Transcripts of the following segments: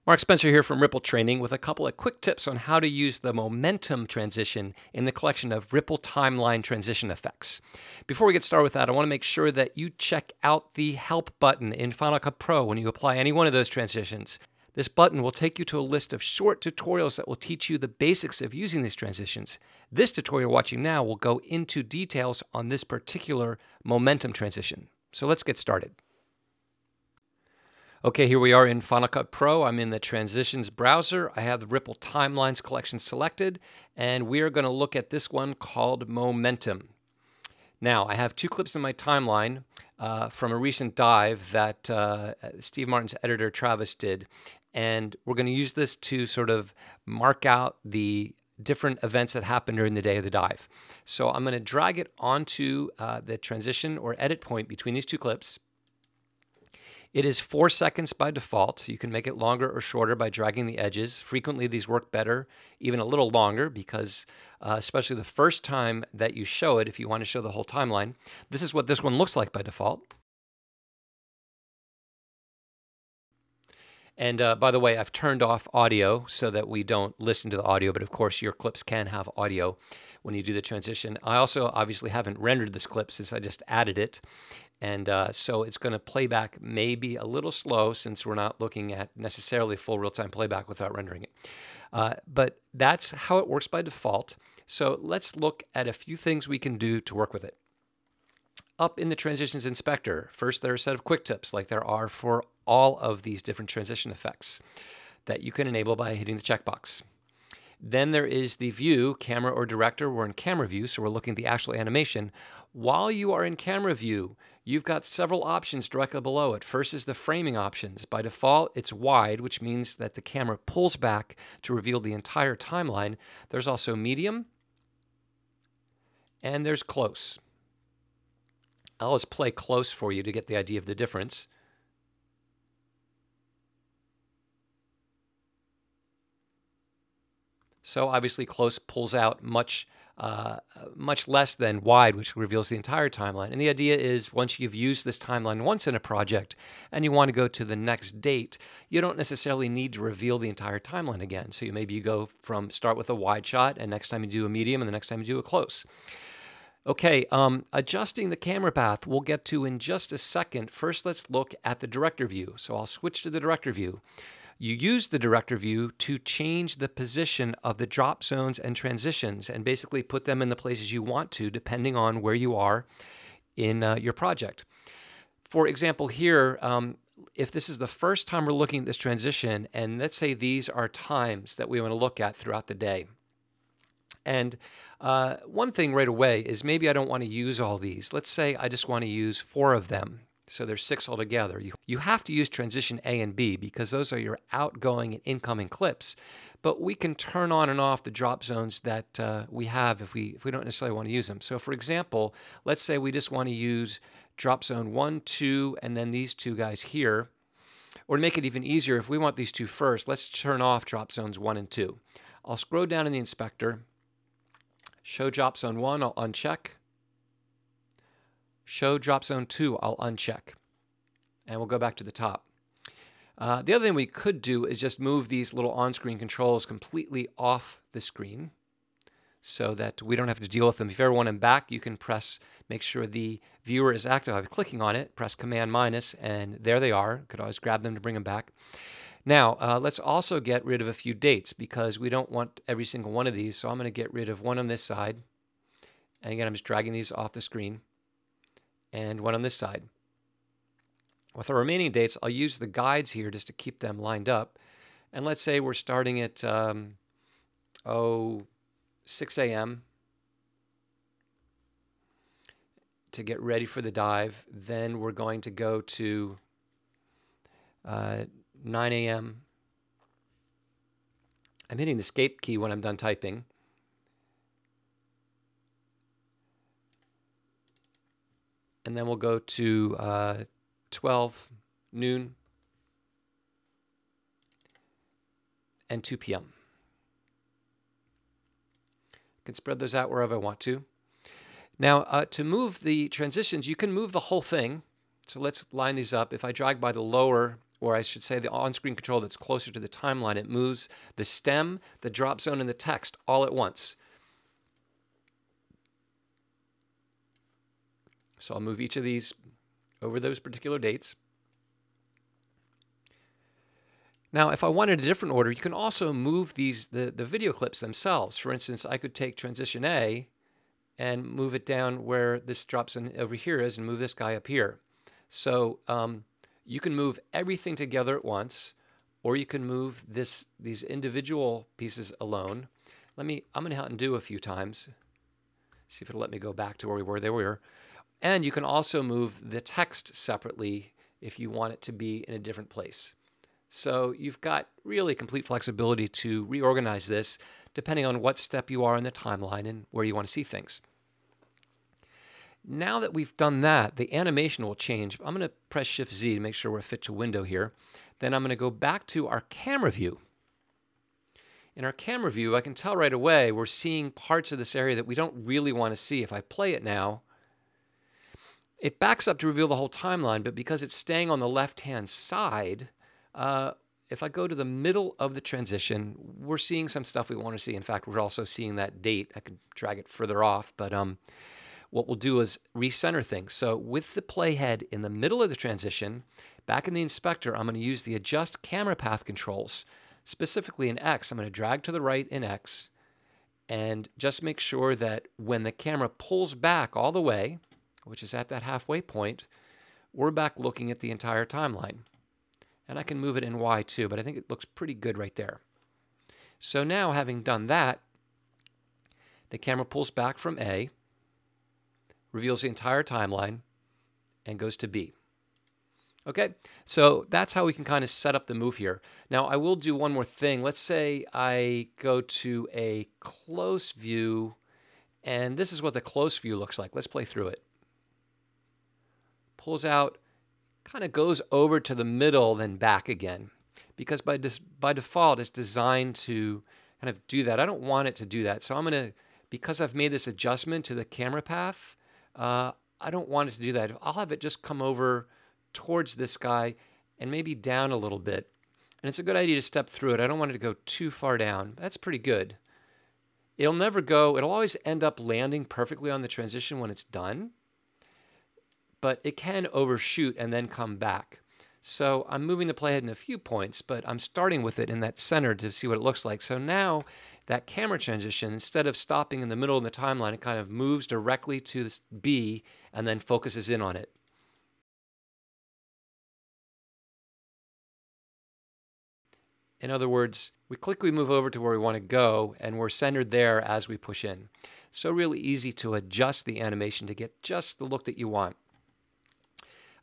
Mark Spencer here from Ripple Training with a couple of quick tips on how to use the momentum transition in the collection of Ripple timeline transition effects. Before we get started with that, I want to make sure that you check out the Help button in Final Cut Pro when you apply any one of those transitions. This button will take you to a list of short tutorials that will teach you the basics of using these transitions. This tutorial you're watching now will go into details on this particular momentum transition. So let's get started. Okay, here we are in Final Cut Pro. I'm in the Transitions browser. I have the Ripple Timelines collection selected, and we are going to look at this one called Momentum. Now, I have two clips in my timeline from a recent dive that Steve Martin's editor, Travis, did, and we're going to use this to sort of mark out the different events that happened during the day of the dive. So I'm going to drag it onto the transition or edit point between these two clips. It is 4 seconds by default. You can make it longer or shorter by dragging the edges. Frequently, these work better, even a little longer, because especially the first time that you show it, if you want to show the whole timeline, this is what this one looks like by default. And by the way, I've turned off audio so that we don't listen to the audio, but of course your clips can have audio when you do the transition. I also obviously haven't rendered this clip since I just added it. And so it's going to play back maybe a little slow since we're not looking at necessarily full real-time playback without rendering it. But that's how it works by default. So let's look at a few things we can do to work with it. Up in the Transitions Inspector, first there are a set of quick tips like there are for all of these different transition effects that you can enable by hitting the checkbox. Then there is the view, camera or director. We're in camera view, so we're looking at the actual animation. While you are in camera view, you've got several options directly below it. First is the framing options. By default, it's wide, which means that the camera pulls back to reveal the entire timeline. There's also medium, and there's close. I'll just play close for you to get the idea of the difference. So obviously close pulls out much less than wide, which reveals the entire timeline. And the idea is once you've used this timeline once in a project and you want to go to the next date, you don't necessarily need to reveal the entire timeline again. So maybe you go from start with a wide shot, and next time you do a medium, and the next time you do a close. Okay, adjusting the camera path we'll get to in just a second. First, let's look at the director view. So I'll switch to the director view. You use the director view to change the position of the drop zones and transitions and basically put them in the places you want to, depending on where you are in your project. For example, here, if this is the first time we're looking at this transition, and let's say these are times that we want to look at throughout the day. And one thing right away is maybe I don't want to use all these. Let's say I just want to use 4 of them. So there's 6 altogether. You have to use transition A and B because those are your outgoing and incoming clips. But we can turn on and off the drop zones that we have if we don't necessarily want to use them. So for example, let's say we just want to use drop zone 1, 2, and then these 2 guys here. Or to make it even easier, if we want these 2 first, let's turn off drop zones 1 and 2. I'll scroll down in the inspector. Show drop zone 1, I'll uncheck. Show drop zone 2, I'll uncheck. And we'll go back to the top. The other thing we could do is just move these little on-screen controls completely off the screen so that we don't have to deal with them. If you ever want them back, you can make sure the viewer is active by clicking on it, press Command minus, and there they are. You could always grab them to bring them back. Now, let's also get rid of a few dates because we don't want every single one of these. So I'm going to get rid of one on this side. And again, I'm just dragging these off the screen. And one on this side. With our remaining dates, I'll use the guides here just to keep them lined up. And let's say we're starting at 6 a.m. to get ready for the dive. Then we're going to go to 9 a.m. I'm hitting the escape key when I'm done typing. And then we'll go to 12 noon and 2 p.m. I can spread those out wherever I want to. Now, to move the transitions, you can move the whole thing. So let's line these up. If I drag by the lower or I should say the on-screen control that's closer to the timeline. It moves the stem, the drop zone, and the text all at once. So I'll move each of these over those particular dates. Now, if I wanted a different order, you can also move these the video clips themselves. For instance, I could take transition A and move it down where this drops in over here is and move this guy up here. So you can move everything together at once, or you can move these individual pieces alone. I'm going to undo a few times. See if it'll let me go back to where we were. There we were. And you can also move the text separately if you want it to be in a different place. So you've got really complete flexibility to reorganize this depending on what step you are in the timeline and where you want to see things. Now that we've done that, the animation will change. I'm going to press Shift-Z to make sure we're fit to window here. Then I'm going to go back to our camera view. In our camera view, I can tell right away we're seeing parts of this area that we don't really want to see. If I play it now, it backs up to reveal the whole timeline, but because it's staying on the left-hand side, if I go to the middle of the transition, we're seeing some stuff we want to see. In fact, we're also seeing that date. I can drag it further off, but what we'll do is recenter things. So with the playhead in the middle of the transition, back in the inspector, I'm going to use the adjust camera path controls. Specifically in X, I'm going to drag to the right in X and just make sure that when the camera pulls back all the way, which is at that halfway point, we're back looking at the entire timeline. And I can move it in Y too, but I think it looks pretty good right there. So now, having done that, the camera pulls back from A, reveals the entire timeline, and goes to B. Okay, so that's how we can kind of set up the move here. Now, I will do one more thing. Let's say I go to a close view, and this is what the close view looks like. Let's play through it. Pulls out, kind of goes over to the middle, then back again. Because by default, it's designed to kind of do that. I don't want it to do that. So I'm going to, because I've made this adjustment to the camera path, I don't want it to do that. I'll have it just come over towards this guy and maybe down a little bit. And it's a good idea to step through it. I don't want it to go too far down. That's pretty good. It'll always end up landing perfectly on the transition when it's done, but it can overshoot and then come back. So I'm moving the playhead in a few points, but I'm starting with it in that center to see what it looks like. So now that camera transition, instead of stopping in the middle of the timeline, it kind of moves directly to this B and then focuses in on it. In other words, we quickly move over to where we want to go, and we're centered there as we push in. So really easy to adjust the animation to get just the look that you want.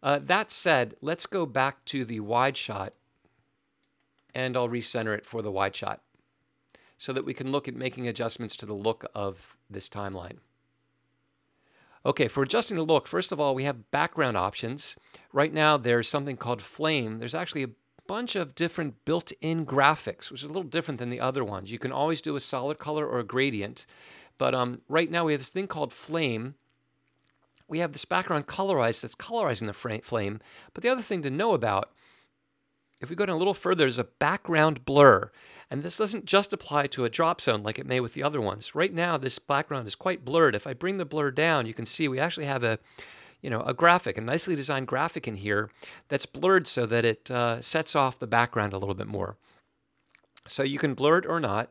That said, let's go back to the wide shot, and I'll recenter it for the wide shot so that we can look at making adjustments to the look of this timeline. Okay, for adjusting the look, first of all, we have background options. Right now, there's something called Flame. There's actually a bunch of different built-in graphics, which is a little different than the other ones. You can always do a solid color or a gradient, but right now we have this thing called Flame. We have this background colorized that's colorizing the flame. But the other thing to know about, if we go down a little further, there's a background blur. And this doesn't just apply to a drop zone like it may with the other ones. Right now, this background is quite blurred. If I bring the blur down, you can see we actually have a graphic, a nicely designed graphic in here that's blurred so that it sets off the background a little bit more. So you can blur it or not.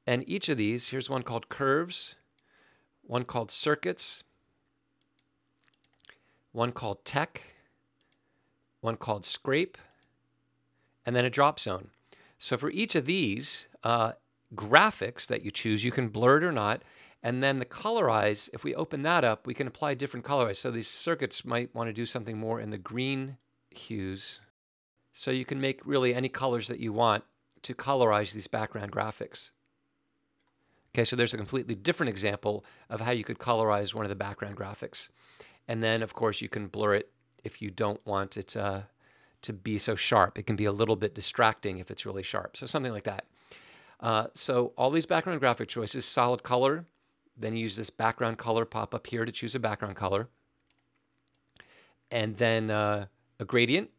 And each of these, here's one called Curves, one called Circuits, one called Tech, one called Scrape, and then a drop zone. So for each of these graphics that you choose, you can blur it or not. And then the colorize, if we open that up, we can apply different colorize. So these circuits might want to do something more in the green hues. So you can make really any colors that you want to colorize these background graphics. Okay, so there's a completely different example of how you could colorize one of the background graphics. And then, of course, you can blur it if you don't want it to be so sharp. It can be a little bit distracting if it's really sharp. So something like that. So all these background graphic choices, solid color, then you use this background color pop-up here to choose a background color. And then a gradient.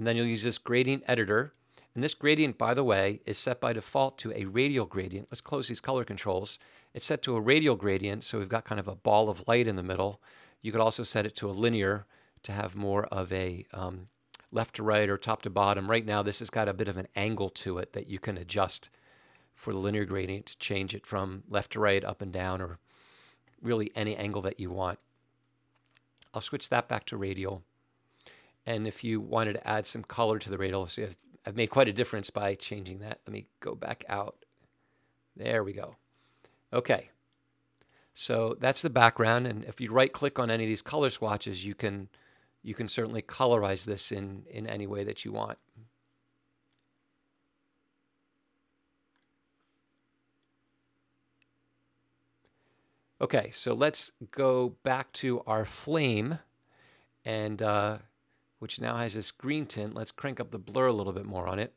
And then you'll use this gradient editor. And this gradient, by the way, is set by default to a radial gradient. Let's close these color controls. It's set to a radial gradient, so we've got kind of a ball of light in the middle. You could also set it to a linear to have more of a left to right or top to bottom. Right now, this has got a bit of an angle to it that you can adjust for the linear gradient to change it from left to right, up and down, or really any angle that you want. I'll switch that back to radial. And if you wanted to add some color to the radial, so I've made quite a difference by changing that. Let me go back out. There we go. Okay. So that's the background, and if you right-click on any of these color swatches, you can certainly colorize this in any way that you want. Okay, so let's go back to our flame, and which now has this green tint. Let's crank up the blur a little bit more on it.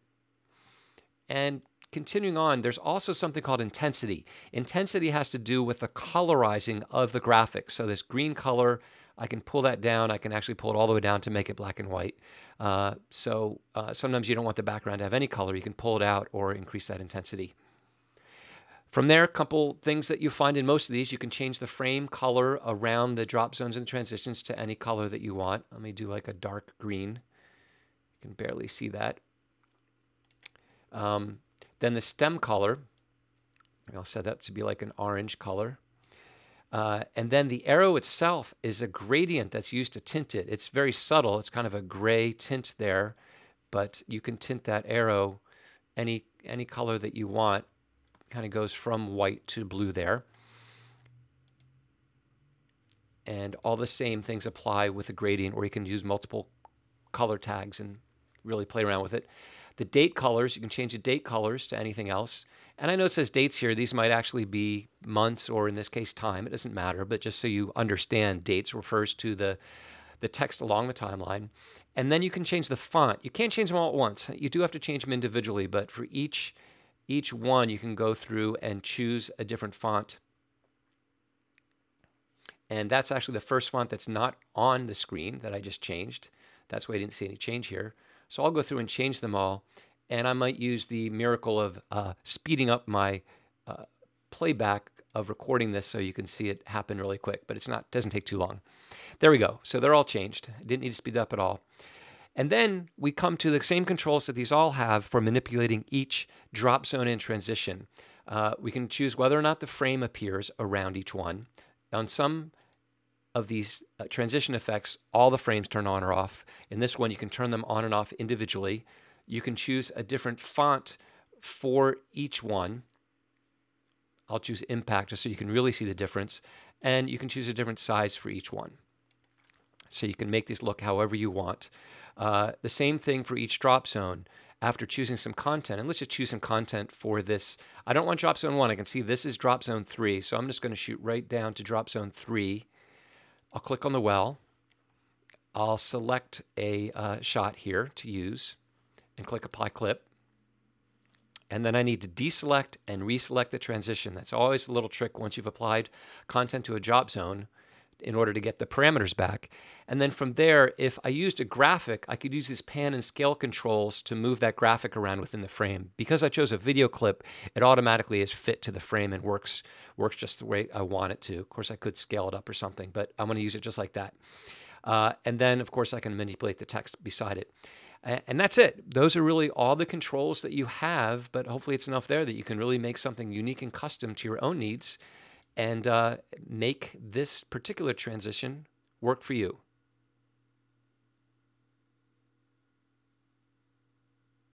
And continuing on, there's also something called intensity. Intensity has to do with the colorizing of the graphics. So this green color, I can pull that down. I can actually pull it all the way down to make it black and white. Sometimes you don't want the background to have any color. You can pull it out or increase that intensity. From there, a couple things that you find in most of these. You can change the frame color around the drop zones and transitions to any color that you want. Let me do like a dark green. You can barely see that. Then the stem color, I'll set that to be like an orange color. And then the arrow itself is a gradient that's used to tint it. It's very subtle. It's kind of a gray tint there, but you can tint that arrow any color that you want. Kind of goes from white to blue there. And all the same things apply with a gradient, or you can use multiple color tags and really play around with it. The date colors, you can change the date colors to anything else. And I know it says dates here. These might actually be months, or in this case time. It doesn't matter, but just so you understand, dates refers to the text along the timeline. And then you can change the font. You can't change them all at once. You do have to change them individually, but for each one you can go through and choose a different font. And that's actually the first font that's not on the screen that I just changed. That's why I didn't see any change here. So I'll go through and change them all. And I might use the miracle of speeding up my playback of recording this so you can see it happen really quick. But it doesn't take too long. There we go. So they're all changed. I didn't need to speed up at all. And then we come to the same controls that these all have for manipulating each drop zone and transition. We can choose whether or not the frame appears around each one. On some of these transition effects, all the frames turn on or off. In this one, you can turn them on and off individually. You can choose a different font for each one. I'll choose Impact just so you can really see the difference. And you can choose a different size for each one. So you can make these look however you want. The same thing for each drop zone. After choosing some content, and let's just choose some content for this. I don't want drop zone 1. I can see this is drop zone 3, so I'm just going to shoot right down to drop zone 3. I'll click on the well. I'll select a shot here to use and click Apply Clip. And then I need to deselect and reselect the transition. That's always a little trick once you've applied content to a drop zone, in order to get the parameters back. And then from there, if I used a graphic, I could use these pan and scale controls to move that graphic around within the frame. Because I chose a video clip, it automatically is fit to the frame and works just the way I want it to. Of course, I could scale it up or something, but I'm going to use it just like that. And then, of course, I can manipulate the text beside it. And that's it. Those are really all the controls that you have, but hopefully it's enough there that you can really make something unique and custom to your own needs and make this particular transition work for you.